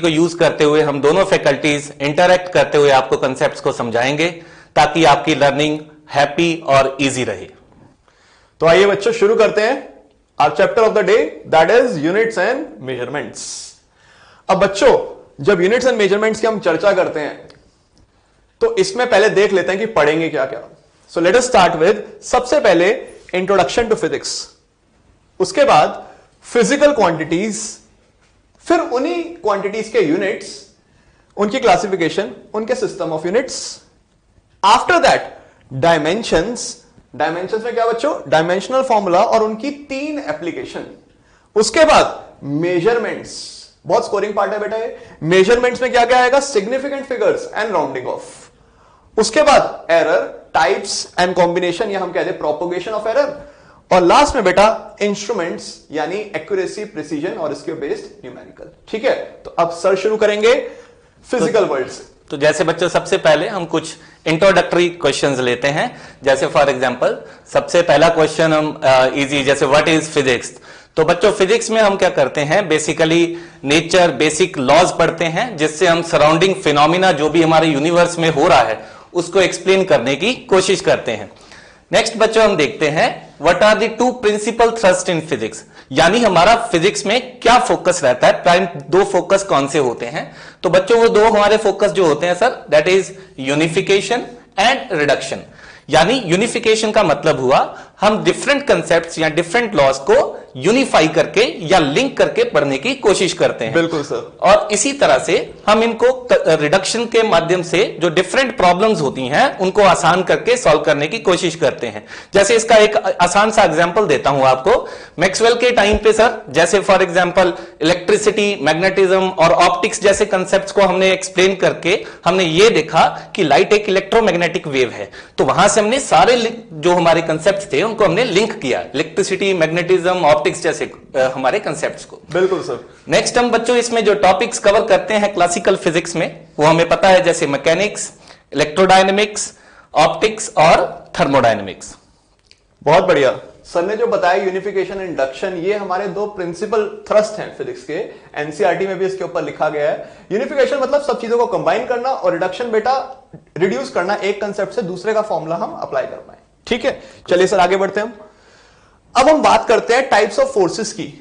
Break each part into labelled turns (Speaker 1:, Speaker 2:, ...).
Speaker 1: को यूज करते हुए हम दोनों फैकल्टीज इंटरैक्ट करते हुए आपको कंसेप्ट्स को समझाएंगे ताकि आपकी लर्निंग हैप्पी और इजी रहे।
Speaker 2: तो आइए बच्चों शुरू करते हैं our chapter of the day, that is units and measurements. अब बच्चों जब यूनिट्स एंड मेजरमेंट्स की हम चर्चा करते हैं तो इसमें पहले देख लेते हैं कि पढ़ेंगे क्या क्या। So let us start with सबसे पहले इंट्रोडक्शन टू फिजिक्स, उसके बाद फिजिकल क्वांटिटीज, फिर उन्हीं क्वांटिटीज के यूनिट्स, उनकी क्लासिफिकेशन, उनके system of units. After that dimensions. Dimensions में क्या बच्चों? डायमेंशनल फॉर्मूला और उनकी 3 एप्लीकेशन। उसके बाद मेजरमेंट्स, बहुत स्कोरिंग पार्ट है बेटा ये। मेजरमेंट्स में क्या क्या आएगा? Significant figures and rounding off. उसके बाद एरर, टाइप्स एंड कॉम्बिनेशन, या हम कहते हैं प्रोपोगेशन ऑफ एरर। और लास्ट में बेटा इंस्ट्रूमेंट्स यानी एक्यूरेसी, प्रिसीजन और इसके बेस्ड न्यूमेरिकल। ठीक है, तो अब सर शुरू करेंगे फिजिकल वर्ल्ड से।
Speaker 1: तो जैसे बच्चों सबसे पहले हम कुछ इंट्रोडक्टरी क्वेश्चंस लेते हैं। जैसे फॉर एग्जांपल सबसे पहला क्वेश्चन हम इजी, जैसे व्हाट इज फिजिक्स। तो बच्चों फिजिक्स में हम क्या करते हैं? बेसिकली नेचर, बेसिक लॉज पढ़ते हैं जिससे हम सराउंडिंग फिनोमिना जो भी हमारे यूनिवर्स में हो रहा है उसको एक्सप्लेन करने की कोशिश करते हैं। नेक्स्ट बच्चों हम देखते हैं what are the 2 principal thrust in physics, यानी हमारा फिजिक्स में क्या फोकस रहता है, प्राइम 2 फोकस कौन से होते हैं। तो बच्चों वो 2 हमारे फोकस जो होते हैं sir, that is unification and reduction. यानी यूनिफिकेशन का मतलब हुआ हम डिफरेंट कंसेप्ट्स या डिफरेंट लॉज को यूनिफाई करके या लिंक करके पढ़ने की कोशिश करते हैं।
Speaker 2: बिल्कुल सर।
Speaker 1: और इसी तरह से हम इनको रिडक्शन के माध्यम से जो डिफरेंट प्रॉब्लम्स होती हैं उनको आसान करके सॉल्व करने की कोशिश करते हैं। जैसे इसका एक आसान सा एग्जांपल देता हूं आपको। मैक्सवेल के टाइम पे सर, जैसे फॉर एग्जांपल इलेक्ट्रिसिटी, मैग्नेटिज्म और ऑप्टिक्स जैसे कंसेप्ट्स को हमने एक्सप्लेन करके हमने ये देखा कि लाइट एक इलेक्ट्रोमैग्नेटिक वेव है। तो वहां से हमने सारे जो हमारे कंसेप्ट थे उनको हमने लिंक किया, इलेक्ट्रिसिटी, मैग्नेटिज्म, ऑप्टिक्स जैसे हमारे कंसेप्ट्स को।
Speaker 2: बिल्कुल सर।
Speaker 1: नेक्स्ट हम बच्चों इसमें जो टॉपिक्स कवर करते हैं क्लासिकल फिजिक्स में वो हमें पता है, जैसे मैकेनिक्स, इलेक्ट्रोडायनेमिक्स, ऑप्टिक्स और थर्मोडायनेमिक्स।
Speaker 2: बहुत बढ़िया सर ने जो बताया यूनिफिकेशन, इंडक्शन, ये हमारे 2 प्रिंसिपल थ्रस्ट हैं फिजिक्स के। एनसीईआरटी में भी इसके ऊपर लिखा गया है। यूनिफिकेशन मतलब सब चीजों को कंबाइन करना, और रिडक्शन बेटा रिड्यूस करना, एक कंसेप्ट से दूसरे का फॉर्मूला हम अप्लाई कर पाए। ठीक है, चलिए सर आगे बढ़ते हैं। अब हम बात करते हैं टाइप्स ऑफ फोर्सेस की।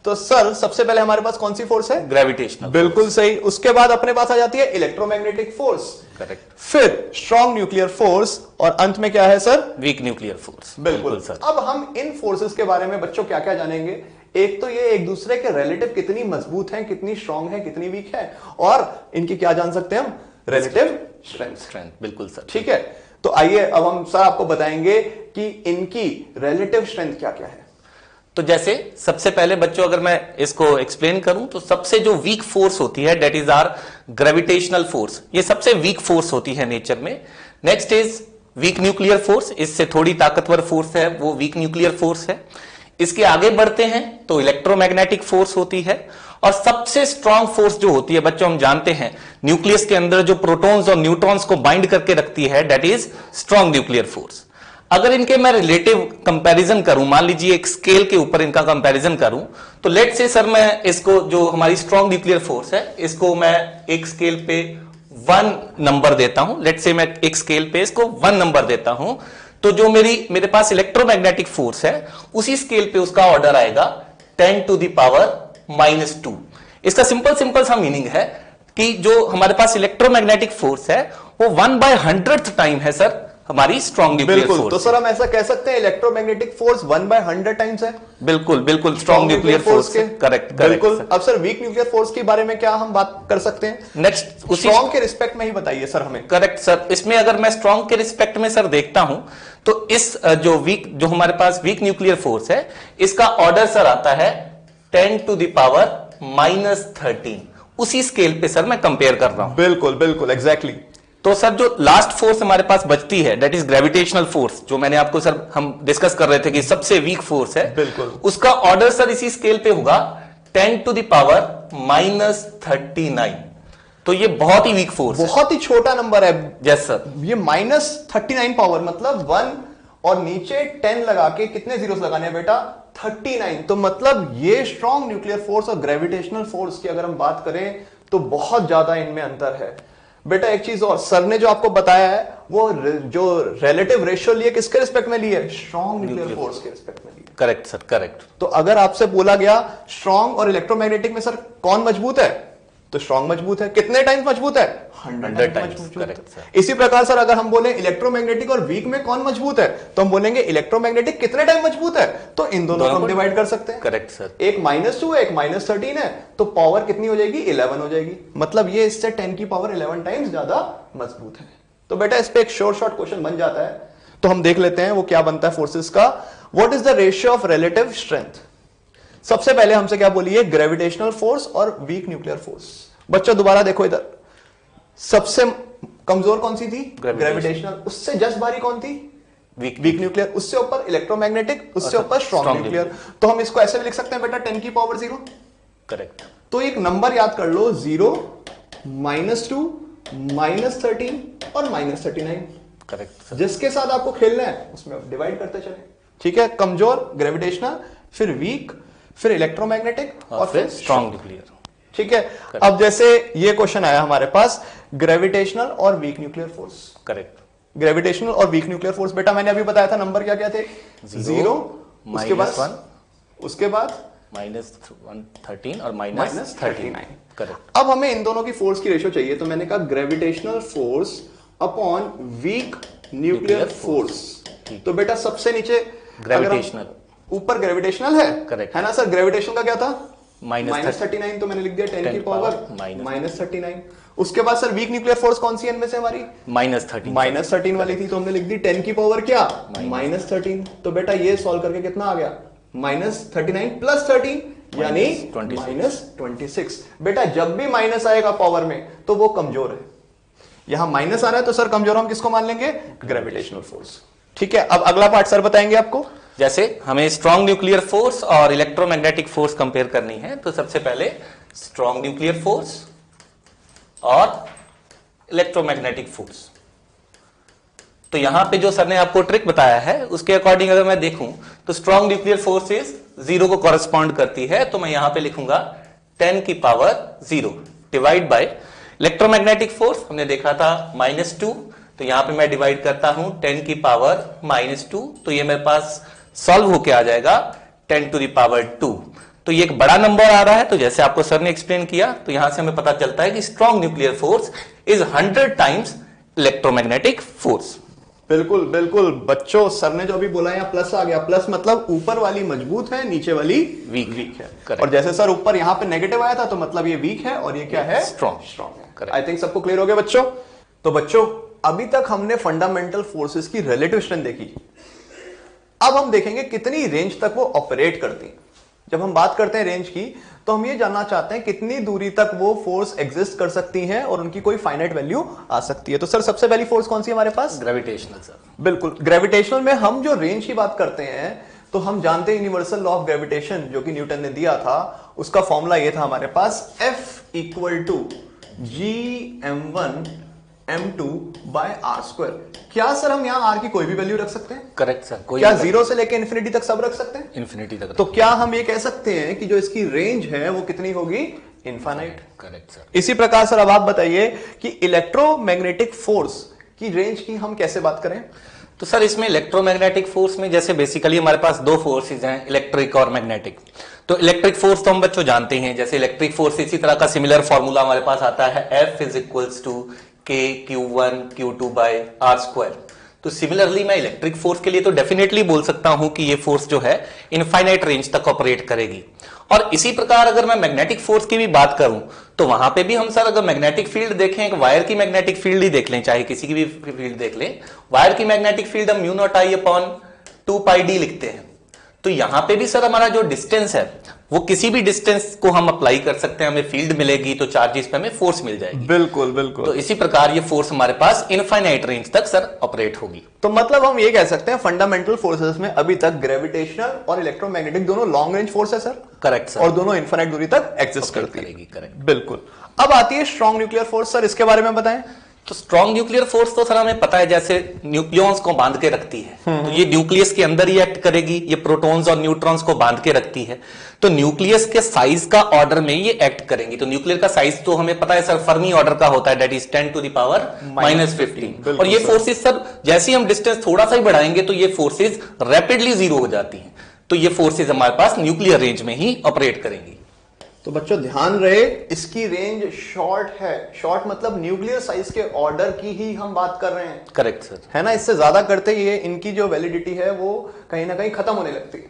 Speaker 2: तो सर सबसे पहले हमारे पास कौन सी फोर्स है?
Speaker 1: ग्रेविटेशनल।
Speaker 2: बिल्कुल सही। उसके बाद अपने पास आ जाती है इलेक्ट्रोमैग्नेटिक फोर्स।
Speaker 1: करेक्ट।
Speaker 2: फिर स्ट्रॉन्ग न्यूक्लियर फोर्स, और अंत में क्या है सर?
Speaker 1: Week nuclear force.
Speaker 2: बिल्कुल सर। अब हम इन फोर्सेस के बारे में बच्चों क्या क्या जानेंगे? एक तो ये एक दूसरे के रिलेटिव कितनी मजबूत हैं, कितनी स्ट्रॉन्ग है, कितनी वीक है, और इनकी क्या जान सकते हैं हम? Relative strength.
Speaker 1: बिल्कुल सर।
Speaker 2: ठीक है, तो आइए अब हम सर आपको बताएंगे कि इनकी रिलेटिव स्ट्रेंथ क्या क्या है।
Speaker 1: तो जैसे सबसे पहले बच्चों अगर मैं इसको एक्सप्लेन करूं तो सबसे जो वीक फोर्स होती है that is are gravitational force. ये सबसे वीक फोर्स होती है नेचर में। Next is weak nuclear force, इससे थोड़ी ताकतवर फोर्स है वो वीक न्यूक्लियर फोर्स है। इसके आगे बढ़ते हैं तो इलेक्ट्रोमैग्नेटिक फोर्स होती है। और सबसे स्ट्रांग फोर्स जो होती है बच्चों हम जानते हैं न्यूक्लियस के अंदर जो प्रोटॉन्स और न्यूट्रॉन्स को बाइंड करके रखती है that is strong nuclear force. अगर इनके मैं रिलेटिव कंपैरिजन करूं, मान लीजिए एक स्केल के ऊपर इनका कंपैरिजन करूं, तो लेट से सर मैं इसको जो हमारी स्ट्रांग न्यूक्लियर फोर्स है इसको मैं एक स्केल पे 1 नंबर देता हूं। लेट से मैं एक स्केल पे इसको 1 नंबर देता हूं, तो जो मेरे पास इलेक्ट्रोमैग्नेटिक फोर्स है उसी स्केल पे उसका ऑर्डर आएगा 10 टू द पावर -2। इसका सिंपल सा मीनिंग है कि जो हमारे पास इलेक्ट्रोमैग्नेटिक फोर्स है वो 1/100th टाइम है सर हमारी स्ट्रॉन्ग न्यूक्लियर फोर्स।
Speaker 2: तो सर हम ऐसा कह सकते हैं इलेक्ट्रोमैग्नेटिक फोर्स 1/100 टाइम्स है।
Speaker 1: बिल्कुल स्ट्रॉन्ग न्यूक्लियर फोर्स के। करेक्ट।
Speaker 2: बिल्कुल। अब सर वीक न्यूक्लियर फोर्स के बारे में क्या हम बात कर सकते हैं?
Speaker 1: नेक्स्ट
Speaker 2: स्ट्रॉन्ग के रिस्पेक्ट में ही बताइए सर हमें।
Speaker 1: Correct sir. इसमें अगर मैं स्ट्रॉन्ग के रिस्पेक्ट में सर देखता हूं तो इस जो हमारे पास वीक न्यूक्लियर फोर्स है इसका ऑर्डर सर आता है 10 टू द पावर -13। उसी स्केल पे सर मैं कंपेयर कर रहा हूं।
Speaker 2: बिल्कुल एग्जैक्टली।
Speaker 1: तो सर जो लास्ट फोर्स हमारे पास बचती है दैट इज ग्रेविटेशनल फोर्स, जो मैंने आपको सर हम डिस्कस कर रहे थे कि सबसे वीक फोर्स है,
Speaker 2: बिल्कुल
Speaker 1: उसका ऑर्डर सर इसी स्केल पे होगा 10 टू द पावर -39। तो ये बहुत ही वीक फोर्स,
Speaker 2: बहुत ही छोटा नंबर है।
Speaker 1: Yes sir.
Speaker 2: ये -39 पावर मतलब 1 और नीचे 10 लगा के कितने जीरोस लगाने हैं बेटा? 39। तो मतलब ये स्ट्रॉन्ग न्यूक्लियर फोर्स और ग्रेविटेशनल फोर्स की अगर हम बात करें तो बहुत ज्यादा इनमें अंतर है। बेटा एक चीज और, सर ने जो आपको बताया है वो जो रिलेटिव रेशियो लिए किसके रिस्पेक्ट में लिए? स्ट्रॉन्ग न्यूक्लियर फोर्स के रिस्पेक्ट में लिए।
Speaker 1: Correct sir, correct.
Speaker 2: तो अगर आपसे बोला गया स्ट्रॉन्ग और इलेक्ट्रोमैग्नेटिक में सर कौन मजबूत है, तो स्ट्रॉन्ग मजबूत है। कितने टाइम्स मजबूत है? 100 टाइम्स मजबूत है। इसी प्रकार सर अगर हम बोले इलेक्ट्रोमैग्नेटिक और वीक में कौन मजबूत है, तो हम बोलेंगे इलेक्ट्रोमैग्नेटिक कितने टाइम मजबूत है, तो इन दोनों को हम डिवाइड कर सकते हैं।
Speaker 1: Correct sir.
Speaker 2: एक -2 है, एक -13 है, तो पावर कितनी हो जाएगी? 11 हो जाएगी। मतलब ये इससे 10 की पावर 11 टाइम्स ज्यादा मजबूत है। तो बेटा इस पे एक शॉर्ट क्वेश्चन बन जाता है, तो हम देख लेते हैं वो क्या बनता है फोर्सेस का। What is the ratio of relative strength? सबसे पहले हमसे क्या बोलिए? ग्रेविटेशनल फोर्स और वीक न्यूक्लियर फोर्स। बच्चों दोबारा देखो इधर, सबसे कमजोर कौन सी थी? ग्रेविटेशनल। उससे जस्ट बारी कौन थी? Weak nuclear. उससे ऊपर इलेक्ट्रोमैग्नेटिक, उससे ऊपर स्ट्रॉन्ग न्यूक्लियर। तो हम इसको ऐसे भी लिख सकते हैं बेटा 10 की पावर 0।
Speaker 1: करेक्ट।
Speaker 2: तो एक नंबर याद कर लो, 0, -2, -13 और -39।
Speaker 1: करेक्ट।
Speaker 2: जिसके साथ आपको खेलना है उसमें डिवाइड करते चले। ठीक है, कमजोर ग्रेविटेशनल, फिर वीक, फिर इलेक्ट्रोमैग्नेटिक और फिर
Speaker 1: स्ट्रॉन्ग न्यूक्लियर।
Speaker 2: ठीक है। अब जैसे ये क्वेश्चन आया हमारे पास, ग्रेविटेशनल और week nuclear force.
Speaker 1: Correct.
Speaker 2: Gravitational और वीक न्यूक्लियर फोर्स, बेटा मैंने अभी बताया था नंबर क्या क्या थे? 0, उसके बाद
Speaker 1: -113 और -39। करेक्ट।
Speaker 2: अब हमें इन दोनों की फोर्स की रेशियो चाहिए, तो मैंने कहा gravitational force upon week nuclear force. तो बेटा सबसे नीचे
Speaker 1: ग्रेविटेशनल,
Speaker 2: ऊपर ग्रेविटेशनल है।
Speaker 1: करेक्ट
Speaker 2: है ना सर? ग्रेविटेशनल का क्या था?
Speaker 1: -39,
Speaker 2: तो मैंने लिख दिया 10 की पावर -39। उसके बाद सर वीक न्यूक्लियर फोर्स कौन सी है इनमें से हमारी? -13 वाली थी, तो हमने लिख दी 10 की पावर क्या? -13। तो बेटा ये सॉल्व करके कितना आ गया? -39 + 13 यानी -26। बेटा जब भी माइनस आएगा पावर में तो वो कमजोर है। यहां माइनस आ रहा है तो सर कमजोर हम किसको मान लेंगे? Gravitational force. ठीक है, अब अगला पार्ट सर बताएंगे आपको।
Speaker 1: जैसे हमें स्ट्रॉन्ग न्यूक्लियर फोर्स और इलेक्ट्रोमैग्नेटिक फोर्स कंपेयर करनी है, तो सबसे पहले स्ट्रॉन्ग न्यूक्लियर फोर्स और इलेक्ट्रोमैग्नेटिक फोर्स। तो यहां पे जो सर ने आपको ट्रिक बताया है उसके अकॉर्डिंग अगर मैं देखूं तो स्ट्रॉन्ग न्यूक्लियर फोर्स इज 0 को कॉरेस्पॉन्ड करती है, तो मैं यहां पे लिखूंगा 10 की power 0 divide by electromagnetic force. हमने देखा था -2, तो यहां पे मैं डिवाइड करता हूं 10 की पावर -2, तो ये मेरे पास सॉल्व होके आ जाएगा 10 टू द पावर 2। तो ये एक बड़ा नंबर आ रहा है, तो जैसे आपको सर ने एक्सप्लेन किया, तो यहां से हमें पता चलता है कि strong nuclear force is 100 times electromagnetic force.
Speaker 2: बिल्कुल बिल्कुल बच्चों, सर ने जो अभी बोला यहाँ प्लस आ गया। प्लस मतलब ऊपर वाली मजबूत है, नीचे वाली वीक है।
Speaker 1: Correct.
Speaker 2: और जैसे सर ऊपर यहाँ पे नेगेटिव आया था तो मतलब ये वीक है और ये क्या है?
Speaker 1: स्ट्रॉन्ग है।
Speaker 2: आई थिंक सबको क्लियर हो गया बच्चों। तो बच्चों अभी तक हमने फंडामेंटल फोर्सेस की रिलेटिव स्ट्रेंथ देखी। अब हम देखेंगे कितनी रेंज तक वो ऑपरेट करती हैं। जब हम बात करते हैं रेंज की, तो हम ये जानना चाहते हैं कितनी दूरी तक वो फोर्स एग्जिस्ट कर सकती हैं और उनकी कोई फाइनाइट वैल्यू आ सकती है। तो सर सबसे पहली फोर्स कौन सी है हमारे पास? Gravitational sir. बिल्कुल, ग्रेविटेशनल में हम जो रेंज की बात करते हैं तो हम जानते हैं यूनिवर्सल लॉ ऑफ ग्रेविटेशन जो कि न्यूटन ने दिया था, उसका फॉर्मूला ये था हमारे पास, F = Gm1 m2/r²। क्या सर हम यहां r की कोई भी वैल्यू रख सकते हैं?
Speaker 1: Correct sir.
Speaker 2: क्या 0 से लेकर इंफिनिटी तक सब रख सकते हैं?
Speaker 1: इंफिनिटी तक।
Speaker 2: तो क्या हम ये कह सकते हैं कि जो इसकी रेंज है वो कितनी होगी? इनफाइनाइट।
Speaker 1: Correct sir.
Speaker 2: इसी प्रकार सर अब आप बताइए कि इलेक्ट्रोमैग्नेटिक फोर्स की रेंज की हम कैसे बात करें?
Speaker 1: तो सर इसमें इलेक्ट्रोमैग्नेटिक फोर्स में जैसे बेसिकली हमारे पास दो फोर्सेज हैं, इलेक्ट्रिक और मैग्नेटिक। तो इलेक्ट्रिक फोर्स तो हम बच्चों जानते हैं, जैसे इलेक्ट्रिक फोर्स इसी तरह का सिमिलर फॉर्मूला हमारे पास आता है, F = K(Q1Q2)/r²। तो सिमिलरली मैं इलेक्ट्रिक फोर्स के लिए तो डेफिनेटली बोल सकता हूं कि ये फोर्स जो है इनफाइनाइट रेंज तक ऑपरेट करेगी। और इसी प्रकार अगर मैं मैग्नेटिक फोर्स की भी बात करूं तो वहां पे भी हम सर अगर मैग्नेटिक फील्ड देखें, एक वायर की मैग्नेटिक फील्ड ही देख लें, चाहे किसी की भी फील्ड देख लें, वायर की मैग्नेटिक फील्ड हम μ0I/2πd लिखते हैं। तो यहां पे भी सर हमारा जो डिस्टेंस है वो किसी भी डिस्टेंस को हम अप्लाई कर सकते हैं, हमें फील्ड मिलेगी तो चार्जेस पे हमें फोर्स मिल जाएगी।
Speaker 2: बिल्कुल बिल्कुल।
Speaker 1: तो इसी प्रकार ये फोर्स हमारे पास इनफाइनाइट रेंज तक सर ऑपरेट होगी।
Speaker 2: तो मतलब हम ये कह सकते हैं फंडामेंटल फोर्सेस में अभी तक ग्रेविटेशनल और इलेक्ट्रोमैग्नेटिक दोनों लॉन्ग रेंज फोर्स है सर।
Speaker 1: Correct sir.
Speaker 2: और दोनों इनफाइनाइट दूरी तक एग्जिस्ट करती है।
Speaker 1: करेक्ट।
Speaker 2: बिल्कुल। अब आती है स्ट्रॉन्ग न्यूक्लियर फोर्स। सर इसके बारे में बताएं।
Speaker 1: तो स्ट्रॉन्ग न्यूक्लियर फोर्स तो सर हमें पता है, जैसे न्यूक्लियॉन्स को बांध के रखती है, तो ये न्यूक्लियस के अंदर ही एक्ट करेगी, ये प्रोटॉन्स और न्यूट्रॉन्स को बांध के रखती है, तो न्यूक्लियस के साइज का ऑर्डर में ये एक्ट करेंगी। तो न्यूक्लियर का साइज तो हमें पता है सर फर्मी ऑर्डर का होता है, that is 10 to the power -15। और ये फोर्सेस सर जैसे ही हम डिस्टेंस थोड़ा सा ही बढ़ाएंगे तो ये फोर्सेस रैपिडली जीरो हो जाती हैं। तो ये फोर्सेस हमारे पास न्यूक्लियर रेंज में ही ऑपरेट करेंगी।
Speaker 2: तो बच्चों ध्यान रहे, इसकी रेंज शॉर्ट है। शॉर्ट मतलब न्यूक्लियर साइज के ऑर्डर की ही हम बात कर रहे हैं।
Speaker 1: करेक्ट सर,
Speaker 2: है ना। इससे ज्यादा करते ही इनकी जो वैलिडिटी है वो कहीं ना कहीं खत्म होने लगती है।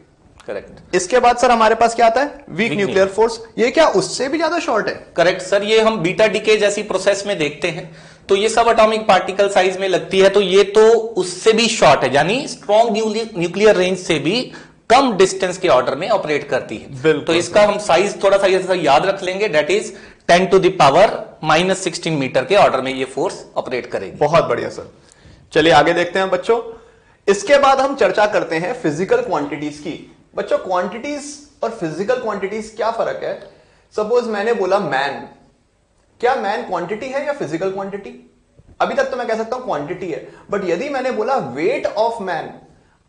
Speaker 1: करेक्ट।
Speaker 2: इसके बाद सर हमारे पास क्या आता है? Week nuclear force. ये क्या उससे भी ज्यादा शॉर्ट है?
Speaker 1: करेक्ट सर, ये हम बीटा डीके जैसी प्रोसेस में देखते हैं, तो ये सब एटॉमिक पार्टिकल साइज में लगती है, तो ये तो उससे भी शॉर्ट है, यानी स्ट्रॉन्ग न्यूक्लियर रेंज से भी कम डिस्टेंस के ऑर्डर में ऑपरेट करती है। तो इसका हम साइज थोड़ा सा याद रख लेंगे, that is 10 to the power -16 metre के ऑर्डर में ये फोर्स ऑपरेट करेगी।
Speaker 2: बहुत बढ़िया सर, चलिए आगे देखते हैं बच्चों। इसके बाद हम चर्चा करते हैं फिजिकल क्वांटिटीज की। बच्चों क्वांटिटीज और फिजिकल क्वांटिटीज क्या फर्क है? सपोज मैंने बोला मैन, क्या मैन क्वांटिटी है या फिजिकल क्वांटिटी? अभी तक तो मैं कह सकता हूं क्वांटिटी है, बट यदि मैंने बोला वेट ऑफ मैन,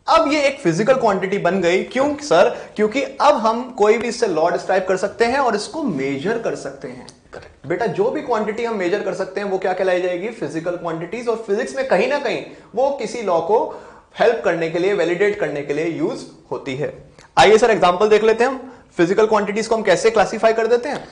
Speaker 2: अब ये एक फिजिकल क्वांटिटी बन गई। क्यों सर? क्योंकि अब हम कोई भी इससे लॉ डिस्क्राइब कर सकते हैं और इसको मेजर कर सकते हैं।
Speaker 1: करेक्ट
Speaker 2: बेटा, जो भी क्वांटिटी हम मेजर कर सकते हैं वो क्या कहलाई जाएगी? Physical quantities. और फिजिक्स में कहीं ना कहीं वो किसी लॉ को हेल्प करने के लिए, वैलिडेट करने के लिए यूज होती है। आइए सर एग्जांपल देख लेते हैं हम। फिजिकल क्वांटिटीज को हम कैसे क्लासिफाई कर देते हैं?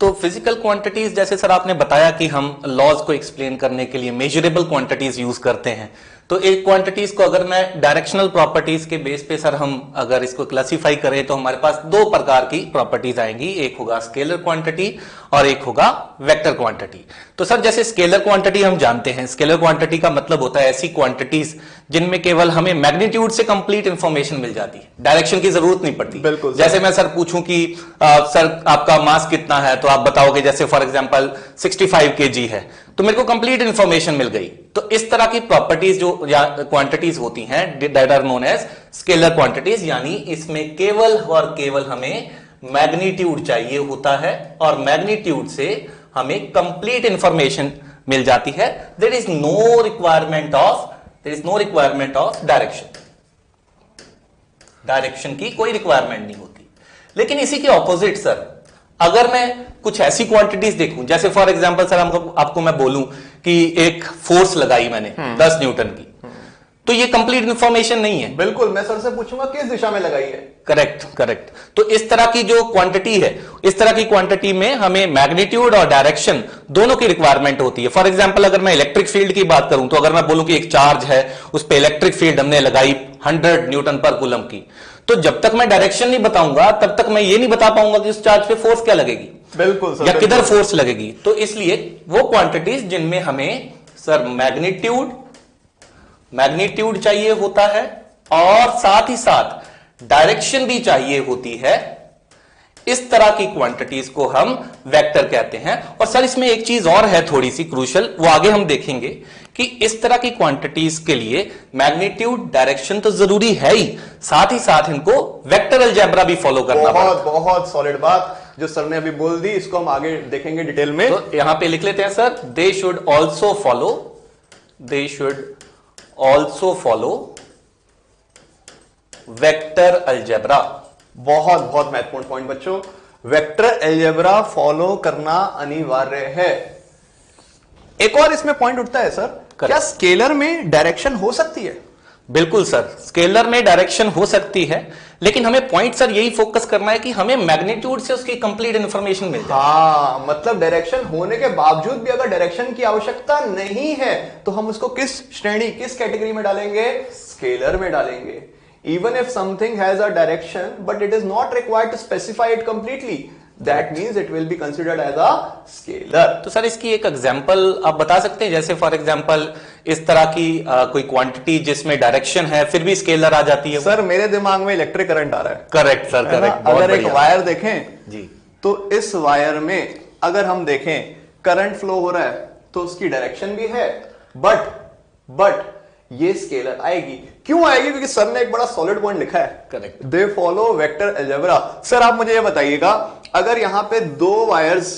Speaker 1: तो फिजिकल क्वांटिटीज, जैसे सर आपने बताया कि हम लॉज को एक्सप्लेन करने के लिए मेजरेबल क्वांटिटीज यूज करते हैं, तो एक क्वांटिटीज को अगर मैं डायरेक्शनल प्रॉपर्टीज के बेस पे सर हम अगर इसको क्लासिफाई करें तो हमारे पास दो प्रकार की प्रॉपर्टीज आएंगी, एक होगा स्केलर क्वांटिटी और एक होगा वेक्टर क्वांटिटी। तो सर जैसे स्केलर क्वांटिटी हम जानते हैं, स्केलर क्वांटिटी का मतलब होता है ऐसी क्वांटिटीज जिनमें केवल हमें मैग्नीट्यूड से कंप्लीट इंफॉर्मेशन मिल जाती है, डायरेक्शन की जरूरत नहीं पड़ती।
Speaker 2: बिल्कुल।
Speaker 1: जैसे मैं सर पूछूं कि सर आपका मास कितना है, तो आप बताओगे जैसे फॉर एग्जांपल 65 kg है, तो मेरे को कंप्लीट इंफॉर्मेशन मिल गई। तो इस तरह की प्रॉपर्टीज जो क्वांटिटीज होती हैं that are known as scalar quantities, यानी इसमें केवल और केवल हमें मैग्नीट्यूड चाहिए होता है और मैग्नीट्यूड से हमें कंप्लीट इंफॉर्मेशन मिल जाती है। There is no requirement of direction. Direction की कोई रिक्वायरमेंट नहीं होती। लेकिन इसी के ऑपोजिट सर, अगर मैं कुछ ऐसी क्वांटिटीज देखूं, जैसे फॉर एग्जांपल सर आपको मैं बोलूं कि एक फोर्स लगाई मैंने 10 न्यूटन की, तो ये कंप्लीट इंफॉर्मेशन नहीं है।
Speaker 2: बिल्कुल, मैं सर से पूछूंगा किस दिशा में लगाई है।
Speaker 1: करेक्ट। तो इस तरह की जो क्वांटिटी है, इस तरह की क्वांटिटी में हमें मैग्नीट्यूड और डायरेक्शन दोनों की रिक्वायरमेंट होती है। फॉर एग्जांपल अगर मैं इलेक्ट्रिक फील्ड की बात करूं, तो अगर मैं बोलूं कि एक चार्ज है, उस पर इलेक्ट्रिक फील्ड हमने लगाई 100 न्यूटन पर कूलम की, तो जब तक मैं डायरेक्शन नहीं बताऊंगा तब तक मैं ये नहीं बता पाऊंगा कि उस चार्ज पे फोर्स क्या लगेगी।
Speaker 2: बिल्कुल सर,
Speaker 1: या किधर फोर्स लगेगी। तो इसलिए वो क्वांटिटीज जिनमें हमें सर मैग्नीट्यूड चाहिए होता है और साथ ही साथ डायरेक्शन भी चाहिए होती है, इस तरह की क्वांटिटीज को हम वेक्टर कहते हैं। और सर इसमें एक चीज और है थोड़ी सी क्रूशियल, वो आगे हम देखेंगे कि इस तरह की क्वांटिटीज के लिए मैग्नीट्यूड डायरेक्शन तो जरूरी है ही, साथ इनको वेक्टर अलजेब्रा भी फॉलो करना पड़ता है।
Speaker 2: बहुत सॉलिड बात जो सर ने अभी बोल दी, इसको हम आगे देखेंगे डिटेल में।
Speaker 1: तो यहां पे लिख लेते हैं sir, they should also follow vector algebra.
Speaker 2: बहुत महत्वपूर्ण पॉइंट बच्चों, वेक्टर अलजेब्रा फॉलो करना अनिवार्य है। एक और इसमें पॉइंट उठता है सर, क्या स्केलर में डायरेक्शन हो सकती है?
Speaker 1: बिल्कुल सर, स्केलर में डायरेक्शन हो सकती है, लेकिन हमें पॉइंट सर यही फोकस करना है कि हमें मैग्नीट्यूड से उसकी कंप्लीट इंफॉर्मेशन मिल जाए।
Speaker 2: हाँ, मतलब डायरेक्शन होने के बावजूद भी अगर डायरेक्शन की आवश्यकता नहीं है तो हम उसको किस श्रेणी, किस कैटेगरी में डालेंगे? स्केलर में डालेंगे। Even if something has a direction, but it is not required to specify it completely, that means it will be considered as a scalar.
Speaker 1: तो सर इसकी एक एग्जांपल आप बता सकते हैं, जैसे फॉर एग्जांपल इस तरह की कोई क्वांटिटी जिसमें डायरेक्शन है फिर भी स्केलर आ जाती है।
Speaker 2: सर मेरे दिमाग में इलेक्ट्रिक करंट आ रहा है।
Speaker 1: Correct sir, correct.
Speaker 2: अगर एक वायर देखें
Speaker 1: जी,
Speaker 2: तो इस वायर में अगर हम देखें करंट फ्लो हो रहा है तो उसकी डायरेक्शन भी है, बट ये स्केलर आएगी। क्यों आएगी? क्योंकि सर ने एक बड़ा सॉलिड पॉइंट लिखा है,
Speaker 1: correct,
Speaker 2: they follow vector algebra. Sir आप मुझे ये बताइएगा, अगर यहां पे दो वायर्स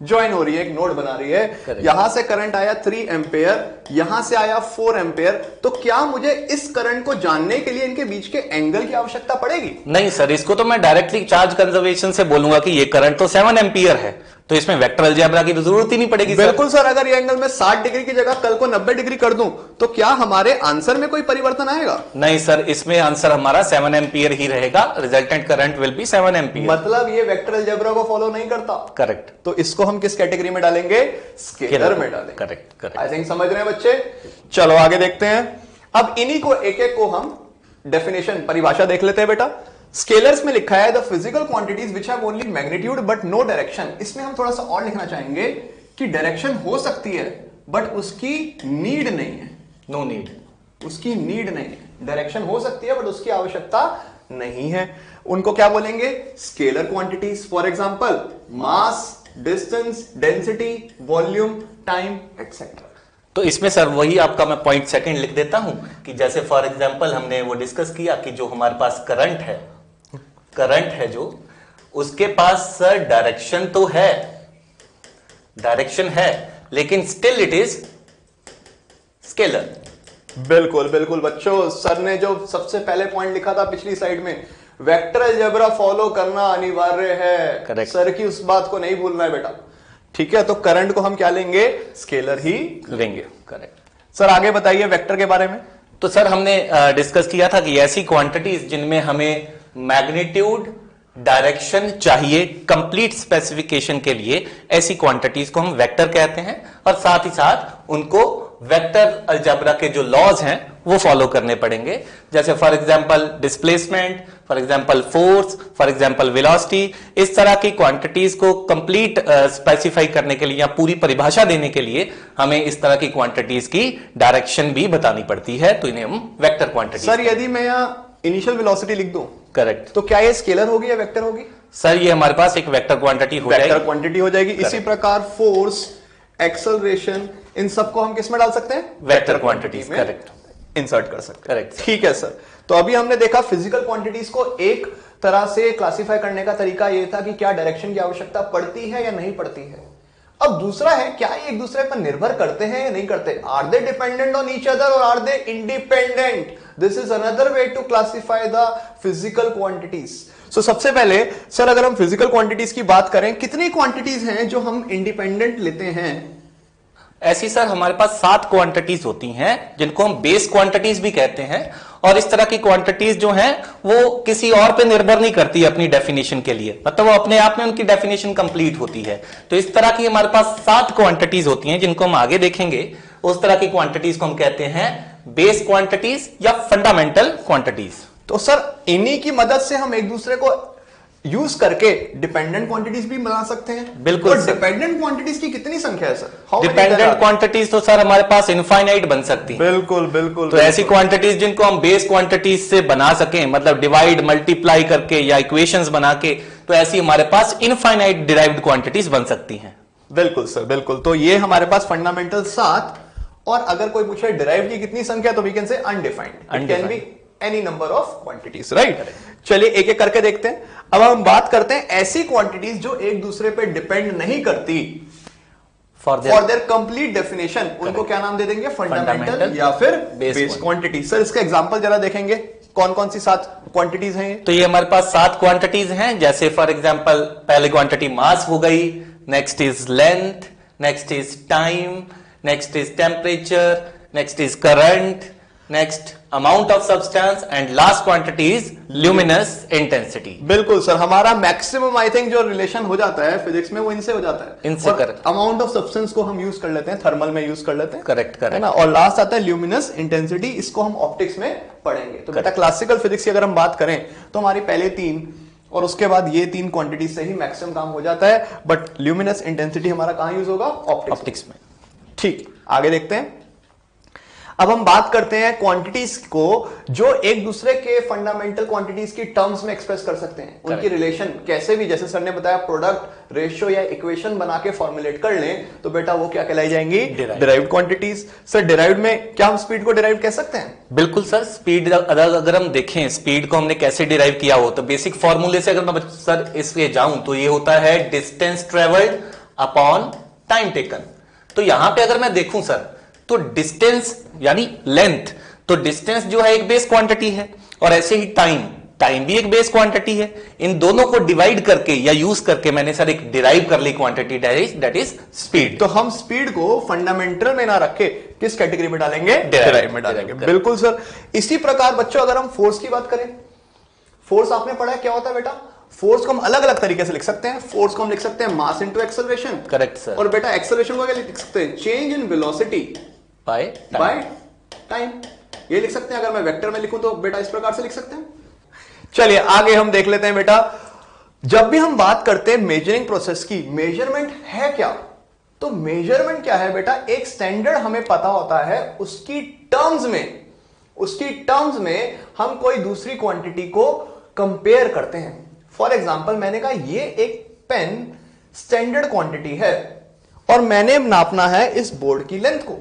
Speaker 2: ज्वाइन हो रही है, एक नोड बना रही है।
Speaker 1: Correct.
Speaker 2: यहां से करंट आया 3 एम्पेयर, यहां से आया 4 एम्पेयर। तो क्या मुझे इस करंट को जानने के लिए इनके बीच के एंगल की आवश्यकता पड़ेगी?
Speaker 1: नहीं सर, इसको तो मैं डायरेक्टली चार्ज कंजर्वेशन से बोलूंगा कि ये करंट तो 7 एम्पियर है, तो इसमें वेक्टर अलजेब्रा की तो जरूरत ही नहीं पड़ेगी।
Speaker 2: बिल्कुल सर, अगर ये एंगल मैं 60 डिग्री की जगह कल को 90 डिग्री कर दूं तो क्या हमारे आंसर में कोई परिवर्तन आएगा?
Speaker 1: नहीं सर, इसमें आंसर हमारा 7 एम्पियर ही रहेगा। Resultant current will be 7 ampere.
Speaker 2: मतलब ये वेक्टर अलजेब्रा को फॉलो नहीं करता।
Speaker 1: करेक्ट।
Speaker 2: तो इसको हम किस कैटेगरी में डालेंगे? स्केलर में डालेंगे।
Speaker 1: Correct correct.
Speaker 2: आई थिंक समझ रहे हैं बच्चे। चलो आगे देखते हैं। अब इन्हीं को एक एक को हम डेफिनेशन, परिभाषा देख लेते हैं बेटा। स्केलर्स में लिखा है the physical quantities which have only magnitude but no direction. इसमें हम थोड़ा सा और लिखना चाहेंगे कि डायरेक्शन हो सकती है बट उसकी नीड नहीं है।
Speaker 1: नो नीड,
Speaker 2: उसकी नीड नहीं है। डायरेक्शन हो सकती है बट उसकी आवश्यकता नहीं है। उनको क्या बोलेंगे? Scalar quantities. For example mass, distance, density, volume, time etcetera.
Speaker 1: तो इसमें सर वही आपका मैं पॉइंट सेकंड लिख देता हूं कि जैसे फॉर एग्जांपल हमने वो डिस्कस किया कि जो हमारे पास करंट है जो, उसके पास सर डायरेक्शन तो है, डायरेक्शन है, लेकिन स्टिल इट इज स्केलर।
Speaker 2: बिल्कुल बिल्कुल बच्चों, सर ने जो सबसे पहले पॉइंट लिखा था पिछली साइड में, वेक्टर अलजेब्रा फॉलो करना अनिवार्य है।
Speaker 1: Correct.
Speaker 2: सर की उस बात को नहीं भूलना है बेटा। ठीक है, तो करंट को हम क्या लेंगे? स्केलर ही
Speaker 1: लेंगे। करेक्ट।
Speaker 2: सर आगे बताइए वेक्टर के बारे में।
Speaker 1: तो सर हमने डिस्कस किया था कि ऐसी क्वांटिटीज जिनमें हमें मैग्नीट्यूड, डायरेक्शन चाहिए कंप्लीट स्पेसिफिकेशन के लिए, ऐसी क्वांटिटीज को हम वेक्टर कहते हैं, और साथ ही साथ उनको वेक्टर अलजेब्रा के जो लॉज हैं वो फॉलो करने पड़ेंगे। जैसे for example displacement, for example force, for example velocity, इस तरह की क्वांटिटीज को कंप्लीट स्पेसिफाई करने के लिए या पूरी परिभाषा देने के लिए हमें इस तरह की क्वांटिटीज की डायरेक्शन भी बतानी पड़ती है, तो इन्हें हम वेक्टर क्वांटिटीज।
Speaker 2: सर यदि मैं यहाँ इनिशियल वेलोसिटी लिख दूं,
Speaker 1: करेक्ट,
Speaker 2: तो क्या ये स्केलर होगी या वेक्टर होगी?
Speaker 1: सर ये हमारे पास एक वेक्टर क्वांटिटी हो जाएगी।
Speaker 2: वेक्टर क्वांटिटी हो जाएगी। इसी प्रकार फोर्स, एक्सेलरेशन, इन सबको हम किस में डाल सकते हैं?
Speaker 1: Vector quantities. करेक्ट,
Speaker 2: इंसर्ट कर सकते हैं।
Speaker 1: करेक्ट।
Speaker 2: ठीक है सर। तो अभी हमने देखा फिजिकल क्वांटिटीज को एक तरह से क्लासिफाई करने का तरीका यह था कि क्या डायरेक्शन की आवश्यकता पड़ती है या नहीं पड़ती है। अब दूसरा है, क्या ये एक दूसरे पर निर्भर करते हैं या नहीं करते? Are they dependent on each other और are they independent? This is another way to classify the physical quantities. So सबसे पहले सर अगर हम फिजिकल क्वांटिटीज की बात करें, कितनी क्वांटिटीज हैं जो हम इंडिपेंडेंट लेते हैं?
Speaker 1: ऐसी सर हमारे पास 7 क्वांटिटीज होती हैं जिनको हम बेस क्वांटिटीज भी कहते हैं, और इस तरह की क्वांटिटीज जो हैं वो किसी और पे निर्भर नहीं करती अपनी डेफिनेशन के लिए, मतलब वो अपने आप में उनकी डेफिनेशन कंप्लीट होती है। तो इस तरह की हमारे पास 7 क्वांटिटीज होती हैं जिनको हम आगे देखेंगे। उस तरह की क्वांटिटीज को हम कहते हैं बेस क्वांटिटीज या फंडामेंटल क्वांटिटीज।
Speaker 2: तो सर इन्हीं की मदद से हम एक दूसरे को यूज करके डिपेंडेंट क्वांटिटीज भी बना सकते हैं।
Speaker 1: बिल्कुल।
Speaker 2: तो डिपेंडेंट क्वांटिटीज की कितनी संख्या है सर?
Speaker 1: डिपेंडेंट क्वांटिटीज तो सर हमारे पास इनफाइनाइट बन सकती है।
Speaker 2: बिल्कुल बिल्कुल।
Speaker 1: तो ऐसी क्वांटिटीज जिनको हम बेस क्वांटिटीज से बना सकें, मतलब डिवाइड मल्टीप्लाई करके या इक्वेशंस बना के, तो ऐसी हमारे पास इनफाइनाइट डिराइव्ड क्वांटिटीज बन सकती हैं।
Speaker 2: बिल्कुल सर, बिल्कुल। तो ये हमारे पास फंडामेंटल 7, और अगर कोई पूछे डिराइव की कितनी संख्या, तो we can say undefined. It can be any number of quantities, right? चलिए एक एक करके देखते हैं। अब हम बात करते हैं ऐसी क्वांटिटीज जो एक दूसरे पे डिपेंड नहीं करती। फॉर देयर कंप्लीट डेफिनेशन उनको क्या नाम दे देंगे? फंडामेंटल या फिर बेस क्वांटिटी। सर इसका एग्जांपल जरा देखेंगे, कौन कौन सी 7 क्वांटिटीज हैं?
Speaker 1: तो ये हमारे पास 7 क्वांटिटीज हैं। जैसे फॉर एग्जांपल पहली क्वांटिटी मास हो गई, next is length, next is time, next is temperature, next is current, next amount of substance, and last quantity is luminous intensity.
Speaker 2: बिल्कुल सर, हमारा मैक्सिमम आई थिंक जो रिलेशन हो जाता है फिजिक्स में वो इनसे हो जाता है।
Speaker 1: इनसे करेक्ट।
Speaker 2: अमाउंट ऑफ सब्सटेंस को हम यूज कर लेते हैं, थर्मल में यूज कर लेते हैं।
Speaker 1: करेक्ट करेक्ट,
Speaker 2: है ना? और लास्ट आता है ल्यूमिनस इंटेंसिटी, इसको हम ऑप्टिक्स में पढ़ेंगे। तो बेटा क्लासिकल फिजिक्स की अगर हम बात करें तो हमारी पहले 3 और उसके बाद ये 3 क्वांटिटी से ही मैक्सिमम काम हो जाता है। बट ल्यूमिनस इंटेंसिटी हमारा कहां यूज होगा?
Speaker 1: ऑप्टिक्स में।
Speaker 2: ठीक, आगे देखते हैं। अब हम बात करते हैं क्वांटिटीज को जो एक दूसरे के फंडामेंटल क्वांटिटीज की टर्म्स में एक्सप्रेस कर सकते हैं। उनकी रिलेशन कैसे भी, जैसे सर ने बताया, प्रोडक्ट, रेशियो या इक्वेशन बना के फॉर्मुलेट कर लें तो बेटा वो क्या कहलाई जाएंगी? Derived quantities. सर डिराइव्ड में क्या हम स्पीड को डिराइव कह सकते हैं?
Speaker 1: बिल्कुल सर। स्पीड अगर हम देखें स्पीड को हमने कैसे डिराइव किया हो, तो बेसिक फॉर्मूले से अगर मैं सर इसके जाऊं तो ये होता है distance travelled upon time taken. तो यहां पे अगर मैं देखूं सर, तो डिस्टेंस यानी लेंथ, तो डिस्टेंस जो है एक बेस क्वांटिटी है, और ऐसे ही टाइम भी एक बेस क्वांटिटी है। इन दोनों को डिवाइड करके या यूज करके मैंने सर एक डिराइव कर ली क्वांटिटी, दैट इज स्पीड।
Speaker 2: तो हम स्पीड को फंडामेंटल में ना रखे किस कैटेगरी में डालेंगे? डिराइव में डालेंगे। बिल्कुल सर। इसी प्रकार बच्चों अगर हम फोर्स की बात करें, फोर्स आपने पढ़ा है क्या होता है बेटा? फोर्स को हम अलग अलग तरीके से लिख सकते हैं। फोर्स को हम लिख सकते हैं mass into acceleration.
Speaker 1: Correct sir.
Speaker 2: और बेटा एक्सेलरेशन को क्या लिख सकते हैं? Change in velocity by time. ये लिख सकते हैं। अगर मैं वेक्टर में लिखूं तो बेटा इस प्रकार से लिख सकते हैं। चलिए आगे हम देख लेते हैं बेटा, जब भी हम बात करते हैं मेजरिंग प्रोसेस की, मेजरमेंट है क्या? तो मेजरमेंट क्या है बेटा? एक स्टैंडर्ड हमें पता होता है, उसकी टर्म्स में हम कोई दूसरी क्वांटिटी को कंपेयर करते हैं। फॉर एग्जाम्पल मैंने कहा ये एक पेन स्टैंडर्ड क्वांटिटी है और मैंने नापना है इस बोर्ड की लेंथ को।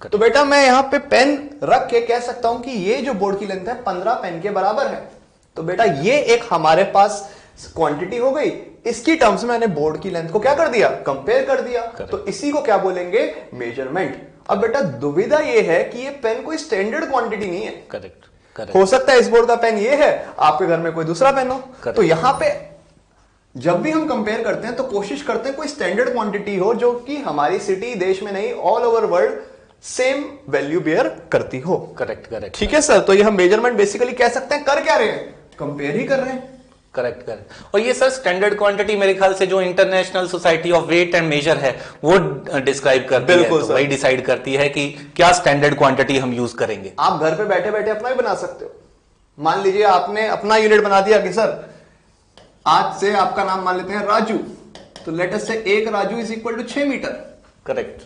Speaker 2: तो बेटा मैं यहां पे पेन रख के कह सकता हूं कि ये जो बोर्ड की लेंथ है 15 पेन के बराबर है। तो बेटा ये एक हमारे पास क्वांटिटी हो गई, इसकी टर्म्स में मैंने बोर्ड की लेंथ को क्या कर दिया? कंपेयर कर दिया। तो इसी को क्या बोलेंगे? मेजरमेंट। अब बेटा दुविधा ये है कि ये पेन कोई स्टैंडर्ड क्वांटिटी नहीं है।
Speaker 1: करेक्ट।
Speaker 2: हो सकता है इस बोर्ड का पेन ये है, आपके घर में कोई दूसरा पेन हो। तो यहां पे जब भी हम कंपेयर करते हैं तो कोशिश करते हैं कोई स्टैंडर्ड क्वांटिटी हो जो कि हमारी सिटी, देश में नहीं, all over world same value bear करती हो।
Speaker 1: करेक्ट।
Speaker 2: ठीक है सर। तो ये हम मेजरमेंट बेसिकली कह सकते हैं कर क्या रहे हैं? कंपेयर ही कर रहे हैं।
Speaker 1: करेक्ट। और ये सर स्टैंडर्ड क्वांटिटी मेरे ख्याल से जो international society of weight and measure है वो डिस्क्राइब करती है, तो वही डिसाइड करती है कि क्या स्टैंडर्ड क्वांटिटी हम यूज करेंगे।
Speaker 2: आप घर पे बैठे बैठे अपना भी बना सकते हो। मान लीजिए आपने अपना यूनिट बना दिया कि सर आज से आपका नाम मान लेते हैं राजू, तो लेट अस से एक Raju is equal to 6 metre.
Speaker 1: Correct.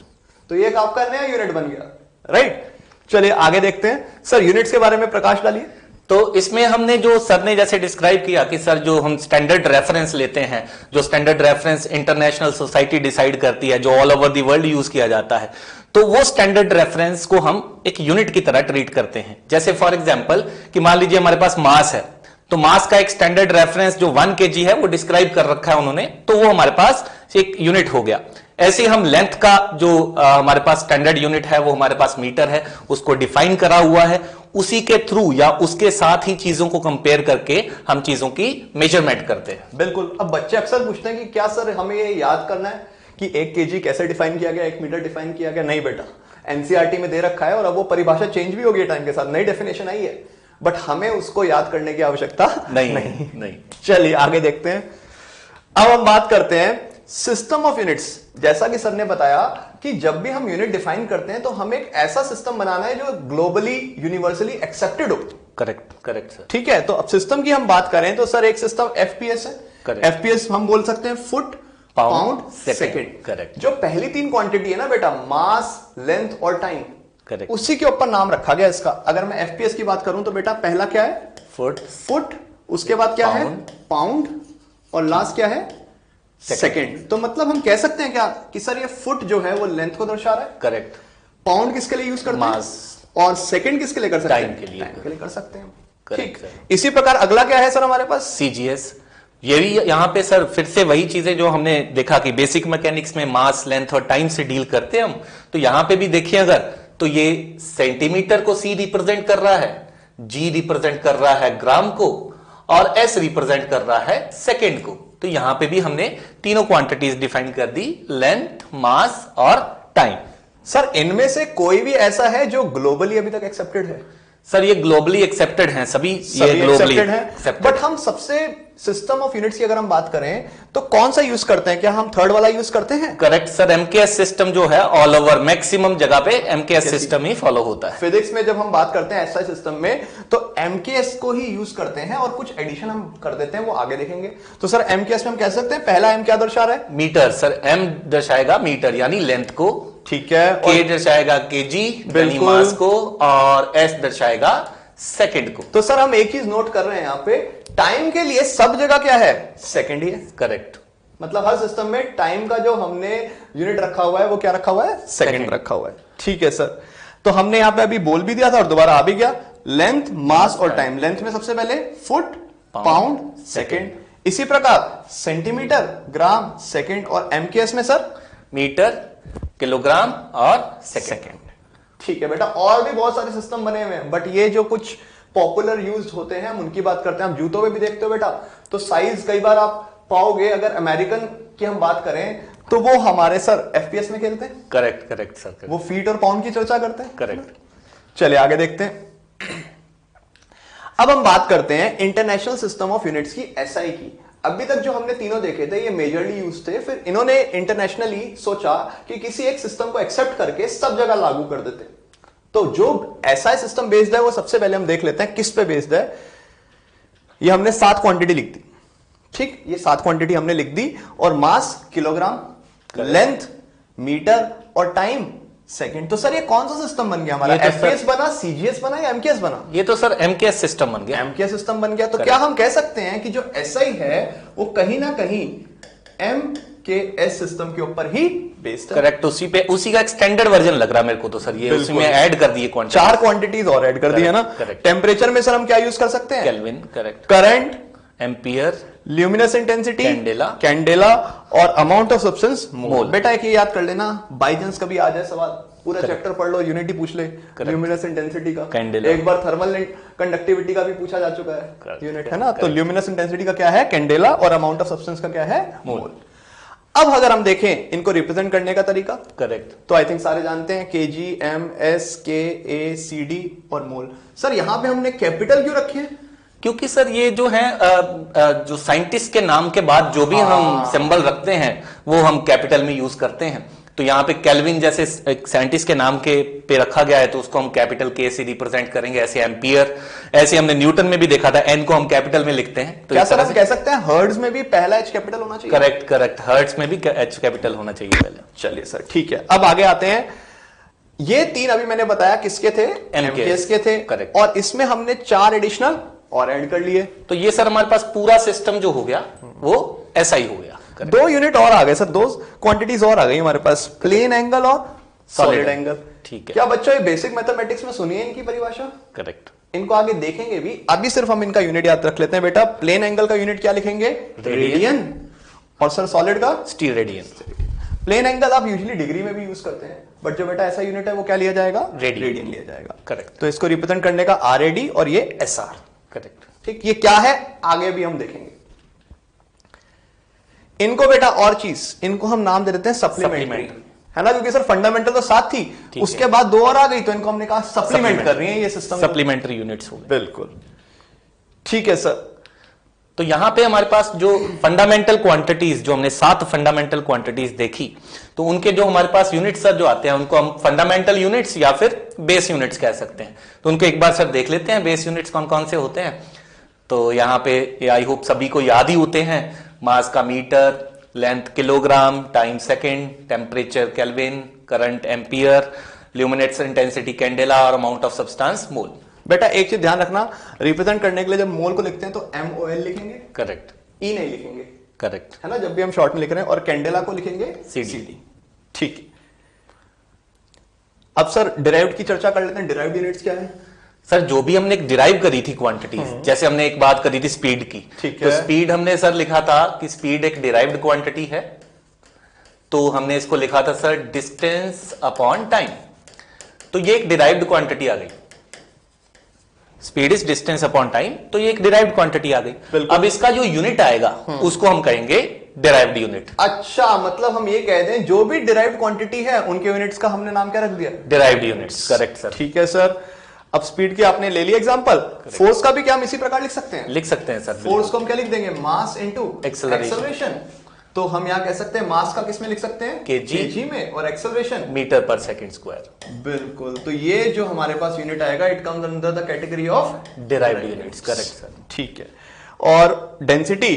Speaker 2: तो ये एक आपका नया यूनिट बन गया, राइट। चलिए आगे देखते हैं सर, यूनिट्स के बारे में प्रकाश डालिए।
Speaker 1: तो इसमें हमने जो सर ने जैसे डिस्क्राइब किया कि सर जो हम स्टैंडर्ड रेफरेंस लेते हैं, जो standard reference international society decide करती है, जो all over the world use किया जाता है, तो वो स्टैंडर्ड रेफरेंस को हम एक यूनिट की तरह ट्रीट करते हैं। जैसे फॉर एग्जांपल कि मान लीजिए हमारे पास मास है, तो मास का एक स्टैंडर्ड रेफरेंस जो 1 kg है वो डिस्क्राइब कर रखा है उन्होंने, तो वो हमारे पास एक यूनिट हो गया। ऐसे ही हम लेंथ का जो हमारे पास स्टैंडर्ड यूनिट है वो हमारे पास मीटर है, उसको डिफाइन करा हुआ है। उसी के थ्रू या उसके साथ ही चीजों को कंपेयर करके हम चीजों की मेजरमेंट करते हैं।
Speaker 2: बिल्कुल। अब बच्चे अक्सर पूछते हैं कि क्या सर हमें ये याद करना है कि 1 kg कैसे डिफाइन किया गया, 1 मीटर डिफाइन किया गया? नहीं बेटा, एनसीईआरटी में दे रखा है और अब वो परिभाषा चेंज भी हो गई टाइम के साथ, नई डेफिनेशन आई है, बट हमें उसको याद करने की आवश्यकता नहीं। चलिए आगे देखते हैं। अब हम बात करते हैं सिस्टम ऑफ यूनिट्स। जैसा कि सर ने बताया कि जब भी हम यूनिट डिफाइन करते हैं तो हमें एक ऐसा सिस्टम बनाना है जो ग्लोबली यूनिवर्सली एक्सेप्टेड हो।
Speaker 1: Correct sir.
Speaker 2: ठीक है। तो अब सिस्टम की हम बात करें तो सर एक सिस्टम एफपीएस है। एफपीएस हम बोल सकते हैं फुट पाउंड सेकेंड।
Speaker 1: करेक्ट।
Speaker 2: जो पहली 3 क्वांटिटी है ना बेटा, मास, लेंथ और टाइम,
Speaker 1: करेक्ट,
Speaker 2: उसी के ऊपर नाम रखा गया इसका। अगर मैं एफपीएस की बात करूं तो बेटा पहला क्या है? फुट। उसके बाद क्या है? पाउंड। और लास्ट क्या है? सेकेंड। तो मतलब हम कह सकते हैं क्या कि सर ये फुट जो है वो लेंथ को दर्शा रहा है।
Speaker 1: करेक्ट।
Speaker 2: पाउंड किसके लिए यूज करते हैं?
Speaker 1: मास।
Speaker 2: और सेकेंड किसके लिए कर सकते हैं?
Speaker 1: टाइम के लिए
Speaker 2: कर सकते हैं।
Speaker 1: ठीक।
Speaker 2: इसी प्रकार अगला क्या है सर हमारे पास?
Speaker 1: सीजीएस। ये भी यहां पे सर फिर से वही चीजें जो हमने देखा कि बेसिक मैकेनिक्स में मास, लेंथ और टाइम से डील करते हैं हम, तो यहां पे भी देखिए अगर, तो ये सेंटीमीटर को सी रिप्रेजेंट कर रहा है, जी रिप्रेजेंट कर रहा है ग्राम को, और एस रिप्रेजेंट कर रहा है सेकेंड को। तो यहां पे भी हमने तीनों क्वांटिटीज डिफाइन कर दी, लेंथ, मास और टाइम।
Speaker 2: सर इनमें से कोई भी ऐसा है जो ग्लोबली अभी तक एक्सेप्टेड है?
Speaker 1: सर ये ग्लोबली एक्सेप्टेड हैं, सभी ये ग्लोबली एक्सेप्टेड।
Speaker 2: बट हम सबसे सिस्टम ऑफ यूनिट्स की अगर हम बात करें तो कौन सा यूज करते हैं? क्या हम थर्ड वाला यूज करते हैं?
Speaker 1: Correct sir. एमकेएस सिस्टम जो है ऑल ओवर मैक्सिमम जगह पे एमकेएस सिस्टम ही फॉलो होता है।
Speaker 2: फिजिक्स में जब हम बात करते हैं एसआई सिस्टम में तो एमकेएस को ही यूज करते हैं, और कुछ एडिशन हम कर देते हैं, वो आगे देखेंगे। तो सर एमकेएस में हम कह सकते हैं पहला एम क्या दर्शा रहा है?
Speaker 1: मीटर। सर एम दर्शाएगा मीटर यानी लेंथ को,
Speaker 2: ठीक है,
Speaker 1: के दर्शाएगा केजी यानी मास को, और एस दर्शाएगा सेकंड को।
Speaker 2: तो सर हम एक चीज नोट कर रहे हैं यहाँ पे, टाइम के लिए सब जगह क्या है? सेकंड ही है।
Speaker 1: करेक्ट।
Speaker 2: मतलब हर सिस्टम में टाइम का जो हमने यूनिट रखा हुआ है वो क्या रखा हुआ है? सेकंड रखा हुआ है। ठीक है सर। तो हमने यहां पे अभी बोल भी दिया था और दोबारा आ भी गया, लेंथ, मास और टाइम। लेंथ में सबसे पहले फुट, पाउंड, सेकंड। इसी प्रकार सेंटीमीटर, ग्राम, सेकंड और एमकेएस में सर
Speaker 1: मीटर, किलोग्राम और सेकंड।
Speaker 2: ठीक है बेटा, और भी बहुत सारे सिस्टम बने हुए हैं, बट ये जो कुछ पॉपुलर यूज होते हैं हम उनकी बात करते हैं। हम जूतों में भी देखते हो बेटा, तो साइज कई बार आप पाओगे, अगर अमेरिकन की हम बात करें तो वो हमारे सर एफपीएस में खेलते हैं।
Speaker 1: करेक्ट करेक्ट सर,
Speaker 2: वो फीट और पाउंड की चर्चा करते हैं।
Speaker 1: करेक्ट।
Speaker 2: चलिए आगे देखते हैं। अब हम बात करते हैं इंटरनेशनल सिस्टम ऑफ यूनिट्स की, एसआई की। अभी तक जो हमने तीनों देखे थे ये मेजरली यूज थे, फिर इन्होंने इंटरनेशनली सोचा कि किसी एक सिस्टम को एक्सेप्ट करके सब जगह लागू कर देते। तो जो एसआई सिस्टम बेस्ड है वो सबसे पहले हम देख लेते हैं किस पे बेस्ड है। ये हमने 7 क्वांटिटी लिख दी, ठीक, ये 7 क्वांटिटी हमने लिख दी, और मास किलोग्राम, लेंथ मीटर और टाइम सेकंड। तो सर ये कौन सा सिस्टम बन गया हमारा? एफपीएस बना, सीजीएस बना या एमकेएस बना?
Speaker 1: ये तो सर एमकेएस सिस्टम बन गया।
Speaker 2: एमकेएस सिस्टम बन गया। तो क्या हम कह सकते हैं कि जो एसआई है वो कहीं ना कहीं एमकेएस सिस्टम के ऊपर ही बेस्ड है?
Speaker 1: करेक्ट, उसी का एक्सटेंडेड वर्जन लग रहा है मेरे को तो सर, ये उसी में ऐड कर दिए क्वांटिटी,
Speaker 2: 4 क्वांटिटीज और ऐड कर दी है ना। टेम्परेचर में सर हम क्या यूज कर सकते हैं?
Speaker 1: Kelvin, correct,
Speaker 2: current,
Speaker 1: ampere,
Speaker 2: luminous intensity,
Speaker 1: candela
Speaker 2: और अमाउंट ऑफ सब्सटेंस, मोल। बेटा एक ये याद कर लेना, बाई चांस कभी आ जाए सवाल, पूरा चैप्टर पढ़ लो, यूनिटी पूछ ले, ल्यूमिनस इंटेंसिटी का,
Speaker 1: कैंडेला,
Speaker 2: एक बार थर्मल कंडक्टिविटी का भी पूछा जा चुका है, यूनिट है ना। तो ल्यूमिनस इंटेंसिटी का क्या है? कैंडेला, और अमाउंट ऑफ सब्सटेंस का क्या है? मोल। अब अगर हम देखें इनको रिप्रेजेंट करने का तरीका, करेक्ट, तो आई थिंक सारे जानते हैं केजी, एम, एस, के, ए, सी, डी और मोल। सर यहां पे हमने कैपिटल क्यों रखे हैं?
Speaker 1: क्योंकि सर ये जो है जो साइंटिस्ट के नाम के बाद जो भी हम सिंबल रखते हैं वो हम कैपिटल में यूज करते हैं। तो यहाँ पे केल्विन जैसे एक साइंटिस्ट के नाम के पे रखा गया है तो उसको हम कैपिटल के से रिप्रेजेंट करेंगे। ऐसे एम्पियर, ऐसे हमने न्यूटन में भी देखा था, एन को हम कैपिटल में लिखते हैं। तो
Speaker 2: क्या सर हम कह सकते हैं हर्ट्ज में भी पहला एच कैपिटल होना चाहिए?
Speaker 1: करेक्ट करेक्ट, हर्ट्ज में भी एच कैपिटल होना चाहिए पहले।
Speaker 2: चलिए सर ठीक है, अब आगे आते हैं। ये 3 अभी मैंने बताया किसके थे? एमकेएस के थे।
Speaker 1: करेक्ट,
Speaker 2: और इसमें हमने 4 एडिशनल और ऐड कर लिए।
Speaker 1: तो ये सर हमारे पास पूरा सिस्टम जो हो गया वो एसआई हो गया।
Speaker 2: 2 यूनिट और आ गए सर, 2 क्वांटिटीज और आ गई हमारे पास, प्लेन एंगल और सॉलिड एंगल।
Speaker 1: ठीक है,
Speaker 2: क्या बच्चों ये बेसिक मैथमेटिक्स में सुनिए इनकी परिभाषा?
Speaker 1: करेक्ट,
Speaker 2: इनको आगे देखेंगे भी, अभी सिर्फ हम इनका यूनिट याद रख लेते हैं बेटा। प्लेन एंगल का यूनिट क्या लिखेंगे? रेडियन। और सर सॉलिड का?
Speaker 1: स्टीरेडियन।
Speaker 2: प्लेन एंगल आप यूजुअली डिग्री में भी यूज करते हैं, बट जो बेटा ऐसा यूनिट है वो क्या लिया जाएगा? रेडियन लिया जाएगा।
Speaker 1: करेक्ट,
Speaker 2: तो इसको रिप्रेजेंट करने का आरएडी और ये एसआर।
Speaker 1: करेक्ट,
Speaker 2: ठीक, ये क्या है आगे भी हम देखेंगे। इनको बेटा और चीज, इनको हम नाम दे देते हैं सप्लीमेंट्री, है ना, क्योंकि सर फंडामेंटल तो 7 थी, उसके बाद 2 और आ गई, तो इनको हमने कहा सप्लीमेंट कर रही है ये सिस्टम,
Speaker 1: सप्लीमेंट्री यूनिट्स हो गए।
Speaker 2: बिल्कुल ठीक है सर।
Speaker 1: तो यहां पे हमारे पास जो फंडामेंटल क्वांटिटीज, जो हमने 7 फंडामेंटल क्वांटिटीज देखी, तो उनके जो हमारे पास यूनिट्स सर जो आते हैं उनको हम फंडामेंटल यूनिट्स या फिर बेस यूनिट्स कह सकते हैं। तो उनको एक बार सर देख लेते हैं, बेस यूनिट्स कौन कौन से होते हैं। तो यहाँ पे आई होप सभी को याद ही होते हैं, मास का metre, length kilogram, time second, temperature kelvin, current ampere, luminous intensity candela और अमाउंट ऑफ सब्सटेंस मोल।
Speaker 2: बेटा एक चीज ध्यान रखना, रिप्रेजेंट करने के लिए जब मोल को लिखते हैं तो MOL लिखेंगे,
Speaker 1: करेक्ट,
Speaker 2: ई नहीं लिखेंगे,
Speaker 1: करेक्ट,
Speaker 2: है ना, जब भी हम शॉर्ट में लिख रहे हैं। और कैंडेला को लिखेंगे
Speaker 1: CD।
Speaker 2: ठीक है, अब सर डिराइव्ड की चर्चा कर लेते हैं। डिराइव्ड यूनिट्स क्या है?
Speaker 1: सर जो भी हमने डिराइव करी थी क्वांटिटीज, जैसे हमने एक बात करी थी स्पीड की, तो स्पीड हमने सर लिखा था कि स्पीड एक डिराइव्ड क्वांटिटी है, तो हमने इसको लिखा था सर डिस्टेंस अपॉन टाइम। तो ये एक डिराइव्ड क्वांटिटी आ गई, speed is distance upon time, तो ये एक डिराइव्ड क्वांटिटी आ गई। अब इसका जो यूनिट आएगा उसको हम कहेंगे डिराइव्ड यूनिट।
Speaker 2: अच्छा, मतलब हम ये कह दें जो भी डिराइव्ड क्वांटिटी है उनके यूनिट्स का हमने नाम क्या रख दिया?
Speaker 1: Derived units, correct sir.
Speaker 2: ठीक है सर। अब स्पीड की आपने ले ली एग्जांपल, फोर्स का भी क्या हम इसी प्रकार लिख सकते हैं?
Speaker 1: लिख सकते हैं सर।
Speaker 2: फोर्स को हम क्या लिख देंगे? Mass into
Speaker 1: acceleration.
Speaker 2: तो हम यहां कह सकते हैं मास का किस में लिख सकते हैं? केजी में, और एक्सेलरेशन
Speaker 1: मीटर पर सेकंड स्क्वायर।
Speaker 2: बिल्कुल, तो ये जो हमारे पास यूनिट आएगा it comes under the category of
Speaker 1: derived units, correct sir.
Speaker 2: ठीक है। और डेंसिटी